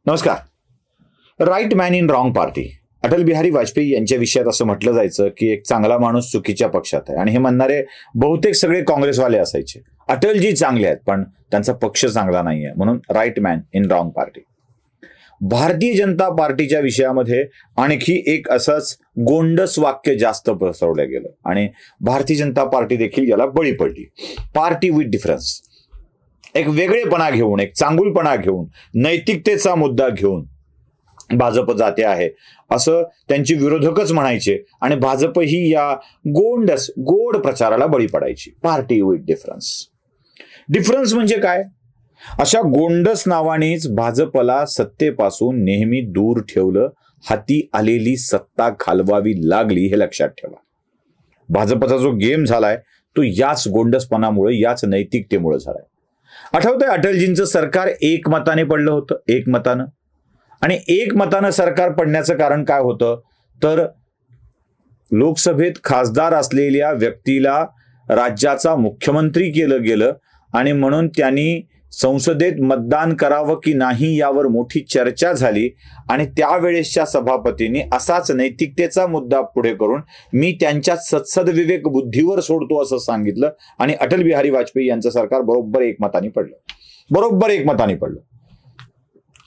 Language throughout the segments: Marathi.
नमस्कार. Right man in wrong party. Atal Bihari Vajpayee यांच्या विषयात असं म्हटलं जायचं की एक चांगला माणूस चुकीच्या पक्षात आहे, आणि हे म्हणणारे बहुतेक सगळे काँग्रेसवाले असायचे. अटलजी चांगले आहेत पण त्यांचा पक्ष चांगला नाहीये, म्हणून right man in wrong party. Bharatiya Janata पार्टीच्या विषयामध्ये आणखी एक असंच गोंडस वाक्य जास्त पसरवलं गेलं आणि भारतीय जनता पार्टी देखील याला बळी पडली. Party with difference. एक वेगळेपणा घेऊन, एक चांगुलपणा घेऊन, नैतिकतेचा मुद्दा घेऊन भाजप जाते आहे असं त्यांची विरोधकच म्हणायचे, आणि भाजप ही या गोड प्रचाराला बळी पडायची. Party with difference. डिफरन्स म्हणजे काय? अशा गोंडस नावानेच भाजपला सत्तेपासून नेहमी दूर ठेवलं. हाती आलेली सत्ता घालवावी लागली, हे लक्षात ठेवा. भाजपचा जो गेम झालाय तो याच गोंडसपणामुळे, याच नैतिकतेमुळे झालाय. आठवतंय अटलजींचं सरकार एकमताने पडलं होतं, एकमतानं. आणि एकमतानं सरकार पडण्याचं कारण काय होतं तर लोकसभेत खासदार असलेल्या व्यक्तीला राज्याचा मुख्यमंत्री केलं गेलं, आणि म्हणून त्यांनी संसदेत मतदान करावं की नाही यावर मोठी चर्चा झाली. आणि त्यावेळेसच्या सभापतींनी असाच नैतिकतेचा मुद्दा पुढे करून मी त्यांच्या सत्सदविवेक बुद्धीवर सोडतो असं सांगितलं, आणि अटल बिहारी वाजपेयी यांचं सरकार बरोबर एकमताने पडलं.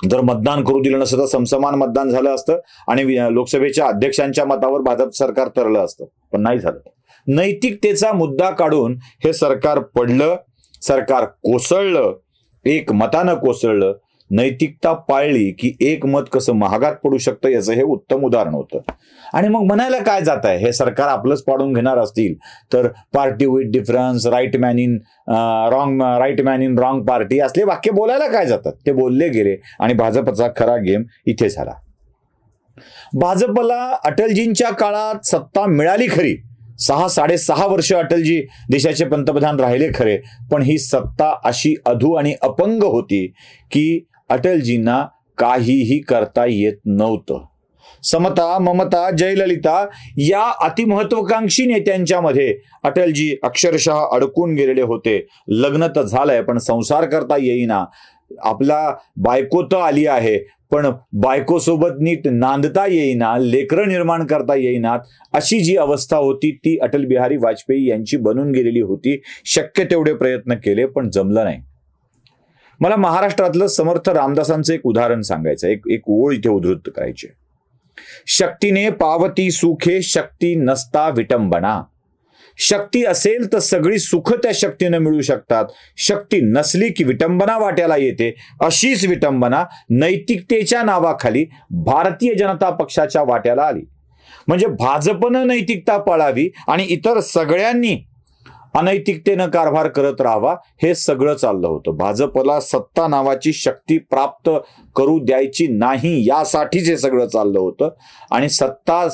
जर मतदान करू दिलं नसतं तर समसमान मतदान झालं असतं आणि लोकसभेच्या अध्यक्षांच्या मतावर भाजप सरकार तरलं असतं, पण नाही झालं. नैतिकतेचा मुद्दा काढून हे सरकार पडलं, सरकार कोसळलं, एक मतानं कोसळलं. नैतिकता पाळली की एक मत कसं महागात पडू शकतं याचं हे उत्तम उदाहरण होतं. आणि मग म्हणायला काय जात आहे, हे सरकार आपलंच पाडून घेणार असतील तर party with difference, right man in wrong party असले वाक्य बोलायला काय जातात, ते बोलले गेले आणि भाजपचा खरा गेम इथे झाला. भाजपला अटलजींच्या काळात सत्ता मिळाली खरी, 6-6.5 वर्ष अटलजी देशाचे पंतप्रधान राहिले खरे, पण ही सत्ता अशी अधू आणि अपंग होती की अटलजींना काहीही करता येत नव्हतं. समता, ममता, जयललिता या अतिमहत्वाकांक्षी नेत्यांच्या मध्ये अटलजी अक्षरशः अडकून गेलेले होते. लग्न तर झालंय पण संसार करता येईना. आपला बायको तर आली आहे पण बायकोसोबत नीट नांदता येईना, लेकरं निर्माण करता येईनात, अशी जी अवस्था होती ती अटल बिहारी वाजपेयी यांची बनून गेलेली होती. शक्य तेवढे प्रयत्न केले पण जमलं नाही. मला महाराष्ट्रातलं समर्थ रामदासांचं एक उदाहरण सांगायचं, एक ओळ इथे उद्धृत करायची. शक्तीने पावती सुखे, शक्ती नसता विटंबना. शक्ती असेल तर सगळी सुख त्या शक्तीनं मिळू शकतात, शक्ती नसली की विटंबना वाट्याला येते. अशीच विटंबना नैतिकतेच्या नावाखाली भारतीय जनता पक्षाच्या वाट्याला आली. म्हणजे भाजपनं नैतिकता पाळावी आणि इतर सगळ्यांनी अनैतिकतेनं कारभार करत राहावा, हे सगळं चाललं होतं. भाजपला सत्ता नावाची शक्ती प्राप्त करू द्यायची नाही यासाठीच हे सगळं चाललं होतं. आणि सत्ता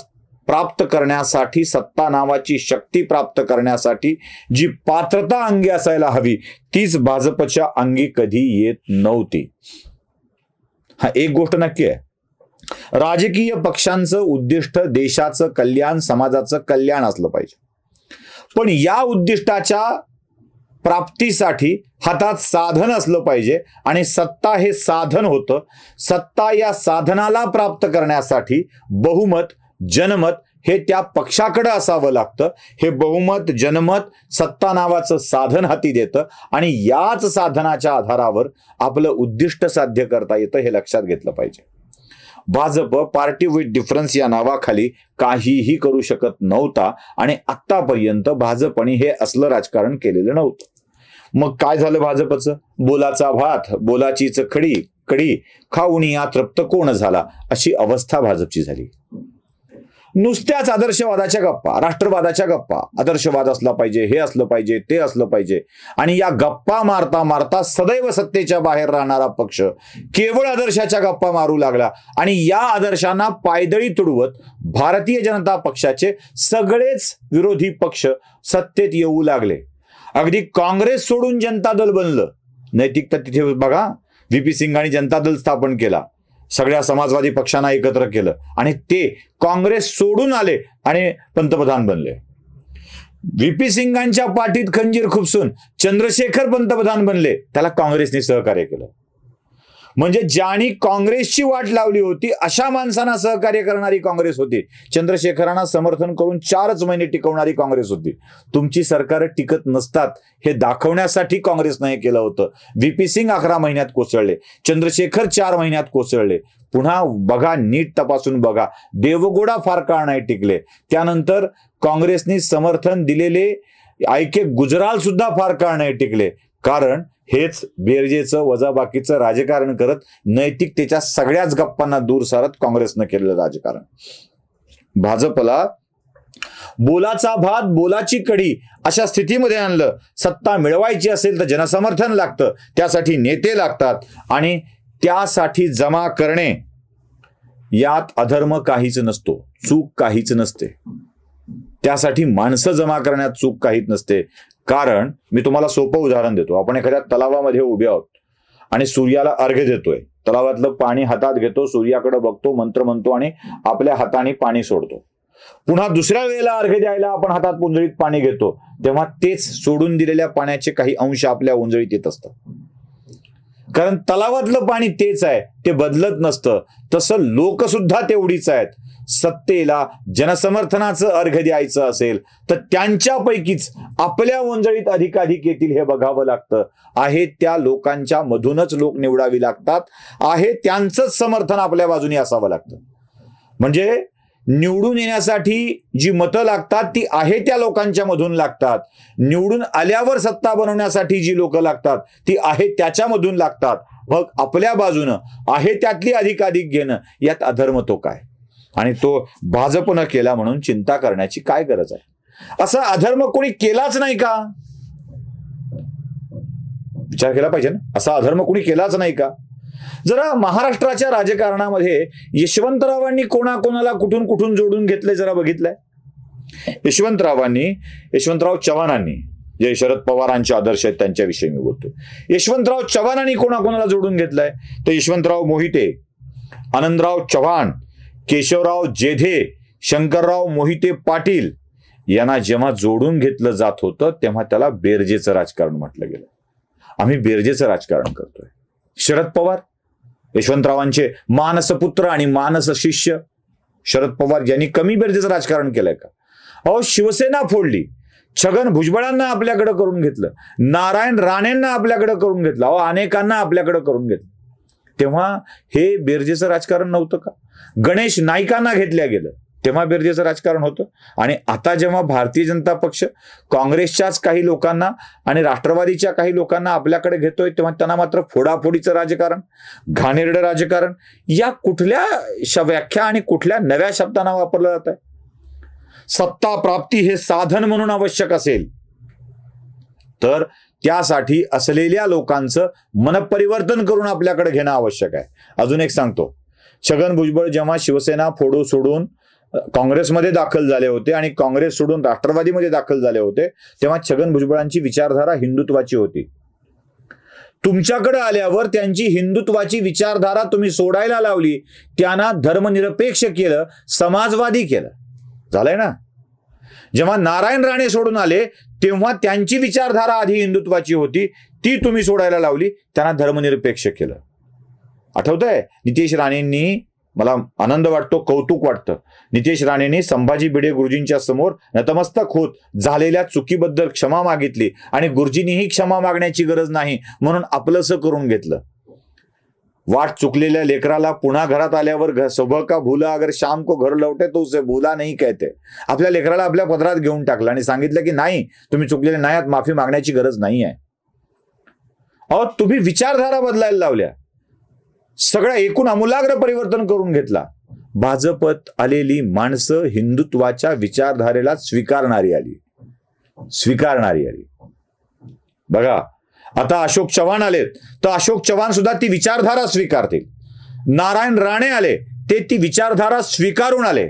प्राप्त करण्यासाठी, सत्ता नावाची शक्ती प्राप्त करण्यासाठी जी पात्रता अंगी असायला हवी तीच भाजपच्या अंगी कधी येत नव्हती. हा एक गोष्ट नक्की आहे, राजकीय पक्षांचं उद्दिष्ट देशाचं कल्याण, समाजाचं कल्याण असलं पाहिजे. पण या उद्दिष्टाच्या प्राप्तीसाठी हातात साधन असलं पाहिजे, आणि सत्ता हे साधन होतं. सत्ता या साधनाला प्राप्त करण्यासाठी बहुमत, जनमत हे त्या पक्षाकडे असावं लागतं. हे बहुमत, जनमत सत्ता नावाचं साधन हाती देतं आणि याच साधनाच्या आधारावर आपलं उद्दिष्ट साध्य करता येतं, हे लक्षात घेतलं पाहिजे. भाजप पार्टी विथ डिफरन्स या नावाखाली काहीही करू शकत नव्हता, आणि आतापर्यंत भाजपने हे असलं राजकारण केलेलं नव्हतं. मग काय झालं भाजपचं? बोलाचा भात, बोलाचीच कडी खाऊन या तृप्त कोण झाला, अशी अवस्था भाजपची झाली. नुसत्याच आदर्शवादाच्या गप्पा, राष्ट्रवादाच्या गप्पा, आदर्शवाद असला पाहिजे, हे असलं पाहिजे, ते असलं पाहिजे, आणि या गप्पा मारता मारता सदैव सत्तेच्या बाहेर राहणारा पक्ष केवळ आदर्शाच्या गप्पा मारू लागला. आणि या आदर्शांना पायदळी तुडवत भारतीय जनता पक्षाचे सगळेच विरोधी पक्ष सत्तेत येऊ लागले. अगदी काँग्रेस सोडून जनता दल बनलं. नैतिकता तिथे बघा, व्ही.पी. सिंगांनी जनता दल स्थापन केला, सगळ्या समाजवादी पक्षांना एकत्र केलं, आणि ते काँग्रेस सोडून आले आणि पंतप्रधान बनले. व्ही.पी. सिंगांच्या पाठीत खंजीर खुपसून चंद्रशेखर पंतप्रधान बनले, त्याला काँग्रेसने सहकार्य केलं. म्हणजे ज्यांनी काँग्रेसची वाट लावली होती अशा माणसांना सहकार्य करणारी काँग्रेस होती. चंद्रशेखरांना समर्थन करून 4च महिने टिकवणारी काँग्रेस होती. तुमची सरकार टिकत नसतात हे दाखवण्यासाठी काँग्रेसनं हे केलं होतं. व्ही.पी. सिंग 11 महिन्यात कोसळले, चंद्रशेखर 4 महिन्यात कोसळले. पुन्हा बघा, नीट तपासून बघा, देवगौडा फार काळ नाही टिकले. त्यानंतर काँग्रेसनी समर्थन दिलेले आयके गुजराल सुद्धा फार काळ नाही टिकले. कारण हेच बेरजेचं वजाबाकीचं राजकारण करत नैतिकतेच्या सगळ्याच गप्पांना दूर सारत काँग्रेसनं केलेलं राजकारण. भाजपला बोलाचा भात बोलाची कढी अशा स्थितीमध्ये आणलं. सत्ता मिळवायची असेल तर जनसमर्थन लागतं, त्यासाठी नेते लागतात आणि त्यासाठी जमा करणे यात अधर्म काहीच नसतो, चूक काहीच नसते. त्यासाठी माणसं जमा करण्यात चूक काहीच नसते. कारण मी तुम्हाला सोपं उदाहरण देतो. आपण एखाद्या तलावामध्ये उभे आहोत आणि सूर्याला अर्घ्य देतोय. तलावातलं पाणी हातात घेतो, सूर्याकडे बघतो, मंत्र म्हणतो आणि आपल्या हाताने पाणी सोडतो. पुन्हा दुसऱ्या वेळेला अर्घ्य द्यायला आपण हातात उंजळीत पाणी घेतो, तेव्हा तेच सोडून दिलेल्या पाण्याचे काही अंश आपल्या उंजळीत येत असतात. कारण तलावातलं पाणी तेच आहे, ते बदलत नसतं. तसं लोक सुद्धा तेवढीच आहेत. सत्तेला जनसमर्थनाचं अर्घ्य द्यायचं असेल तर त्यांच्यापैकीच आपल्या ओंजळीत अधिकाधिक येतील हे बघावं लागतं. आहे त्या लोकांच्या मधूनच लोक निवडावी लागतात. आहे त्यांचंच समर्थन आपल्या बाजूने असावं लागतं. म्हणजे निवडून येण्यासाठी जी मतं लागतात ती आहे त्या लोकांच्या मधून लागतात. निवडून आल्यावर सत्ता बनवण्यासाठी जी लोक लागतात ती आहे त्याच्यामधून लागतात. मग आपल्या बाजूनं आहे त्यातली अधिकाधिक घेणं यात अधर्म तो काय, आणि तो भाजपनं केला म्हणून चिंता करण्याची काय गरज आहे? असा अधर्म कोणी केलाच नाही का? विचार केला पाहिजे ना. असा अधर्म कोणी केलाच नाही का? जरा महाराष्ट्राच्या राजकारणामध्ये यशवंतरावांनी कोणाकोणाला कुठून कुठून जोडून घेतलंय जरा बघितलंय? यशवंतराव चव्हाणांनी, जे शरद पवारांचे आदर्श आहेत त्यांच्याविषयी मी बोलतो. यशवंतराव चव्हाणांनी कोणाकोणाला जोडून घेतलंय? तर यशवंतराव मोहिते, आनंदराव चव्हाण, केशवराव जेधे, शंकरराव मोहिते पाटील यांना जेव्हा जोडून घेतलं जात होतं तेव्हा त्याला बेरजेचं राजकारण म्हटलं गेलं. आम्ही बेरजेचं राजकारण करतोय. शरद पवार, यशवंतरावांचे मानसपुत्र आणि मानस शिष्य शरद पवार यांनी कमी बेरजेचं राजकारण केलंय का? अहो, शिवसेना फोडली, छगन भुजबळांना आपल्याकडे करून घेतलं, नारायण राणेंना आपल्याकडे करून घेतलं, अहो अनेकांना आपल्याकडे करून घेतलं. तेव्हा हे बेरजेचं राजकारण नव्हतं का? गणेश नाईकांना घेतल्या गेलं तेव्हा बेरजेचं राजकारण होतं. आणि आता जेव्हा भारतीय जनता पक्ष काँग्रेसच्याच काही लोकांना आणि राष्ट्रवादीच्या काही लोकांना आपल्याकडे घेतोय तेव्हा त्यांना मात्र फोडाफोडीचं राजकारण, घाणेरडं राजकारण या कुठल्या व्याख्या आणि कुठल्या नव्या शब्दांना वापरलं जात आहे? सत्ता प्राप्ती हे साधन म्हणून आवश्यक असेल तर त्यासाठी असलेल्या लोकांचं मनपरिवर्तन करून आपल्याकडे घेणं आवश्यक आहे. अजून एक सांगतो, छगन भुजबळ जेव्हा शिवसेना फोडू सोडून काँग्रेसमध्ये दाखल झाले होते आणि काँग्रेस सोडून राष्ट्रवादीमध्ये दाखल झाले होते तेव्हा छगन भुजबळांची विचारधारा हिंदुत्वाची होती. तुमच्याकडे आल्यावर त्यांची हिंदुत्वाची विचारधारा तुम्ही सोडायला लावली, त्यांना धर्मनिरपेक्ष केलं, समाजवादी केलं. झालंय ना? जेव्हा नारायण राणे सोडून आले तेव्हा त्यांची विचारधारा आधी हिंदुत्वाची होती, ती तुम्ही सोडायला लावली, त्यांना धर्मनिरपेक्ष केलं. आठवतंय? नितेश राणेंनी, मला आनंद वाटतो, कौतुक वाटतं, नितेश राणेंनी संभाजी भिडे गुरुजींच्या समोर नतमस्तक होत झालेल्या चुकीबद्दल क्षमा मागितली आणि गुरुजींनीही क्षमा मागण्याची गरज नाही म्हणून आपलंसं करून घेतलं. वाट चुकलेल्या लेकराला पुन्हा घरात आल्यावर सुबह का भूला अगर शाम को घर लौटे तो उसे भूला नहीं कहते. आपल्या लेकराला आपल्या पदरात घेऊन टाकलं आणि सांगितलं की नाही, तुम्ही चुकलेले नाही आहात, माफी मागण्याची गरज नाही आहे. अहो, तुम्ही विचारधारा बदलायला लावल्या, सगळं एकूण आमूलाग्र परिवर्तन करून घेतला. भाजपत आलेली माणसं हिंदुत्वाच्या विचारधारेला स्वीकारणारी आली. बघा, आता अशोक चव्हाण आलेत तर अशोक चव्हाण सुद्धा ती विचारधारा स्वीकारतील. नारायण राणे आले ते ती विचारधारा स्वीकारून आले.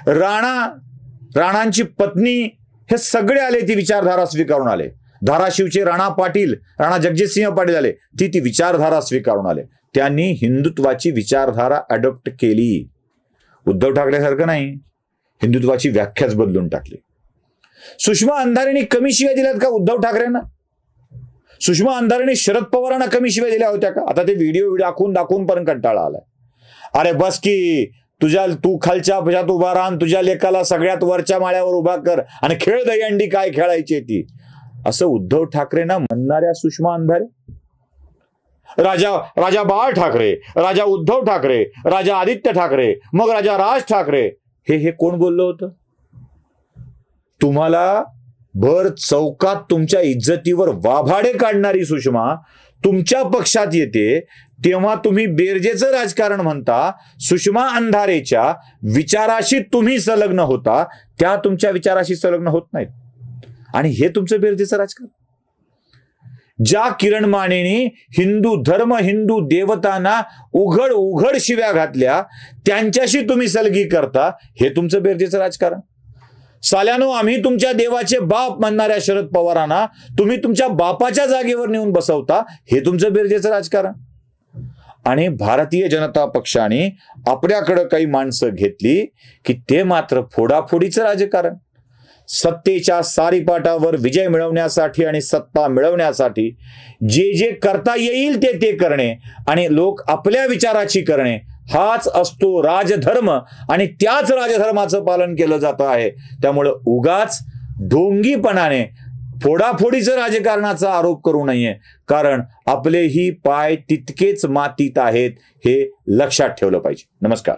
राणांची पत्नी हे सगळे आले ती विचारधारा स्वीकारून आले. धाराशिवचे राणा पाटील, राणा जगजितसिंह पाटील आले, ती विचारधारा स्वीकारून आले. त्यांनी हिंदुत्वाची विचारधारा अडॉप्ट केली. उद्धव ठाकरेसारखं नाही, हिंदुत्वाची व्याख्याच बदलून टाकली. सुषमा अंधारेंनी कमी शिव्या दिल्यात का उद्धव ठाकरेंना? सुषमा अंधारेने शरद पवारांना कमी शिव्या दिल्या होत्या का? आता ते व्हिडिओ दाखवून पण कंटाळा आलाय. अरे बस की, तू खालच्या भुजात उभा राहा, तुझ्या लेकाला सगळ्यात वरच्या माळ्यावर उभा कर आणि खेळ दहीहंडी काय खेळायची ती, असं उद्धव ठाकरेंना म्हणणाऱ्या सुषमा अंधारे, राजा बाळ ठाकरे, राजा उद्धव ठाकरे, राजा आदित्य ठाकरे, मग राजा राज ठाकरे, हे कोण बोललं होतं? तुम्हाला भर चौकात तुमच्या इज्जतीवर वाभाडे काढणारी सुषमा तुमच्या पक्षात येते, तेव्हा तुम्ही बेरजेचं राजकारण म्हणता. सुषमा अंधारेच्या विचाराशी तुम्ही संलग्न होता, त्या तुमच्या विचाराशी संलग्न होत नाहीत, आणि हे तुमचं बेरजेचं राजकारण. ज्या किरण मानेनी हिंदू धर्म, हिंदू देवतांना उघड शिव्या घातल्या, त्यांच्याशी तुम्ही सलगी करता, हे तुमचं बेरजेचं राजकारण. साल्यानो, आम्ही तुमच्या देवाचे बाप म्हणणाऱ्या शरद पवारांना तुम्ही तुमच्या बापाच्या जागेवर नेऊन बसवता, हे तुमचं बेरजेचं राजकारण. आणि भारतीय जनता पक्षाने आपल्याकडे काही माणसं घेतली की ते मात्र फोडाफोडीचं राजकारण. सत्तेच्या सारीपाटावर विजय मिळवण्यासाठी आणि सत्ता मिळवण्यासाठी जे करता येईल ते करणे आणि लोक आपल्या विचाराची करणे, हाच असतो राजधर्म, आणि त्याच राजधर्माचं पालन केलं जात आहे. त्यामुळे उगाच ढोंगीपणाने फोडाफोडीचं राजकारणाचा आरोप करू नये, कारण आपलेही पाय तितकेच मातीत आहेत, हे लक्षात ठेवलं पाहिजे. नमस्कार.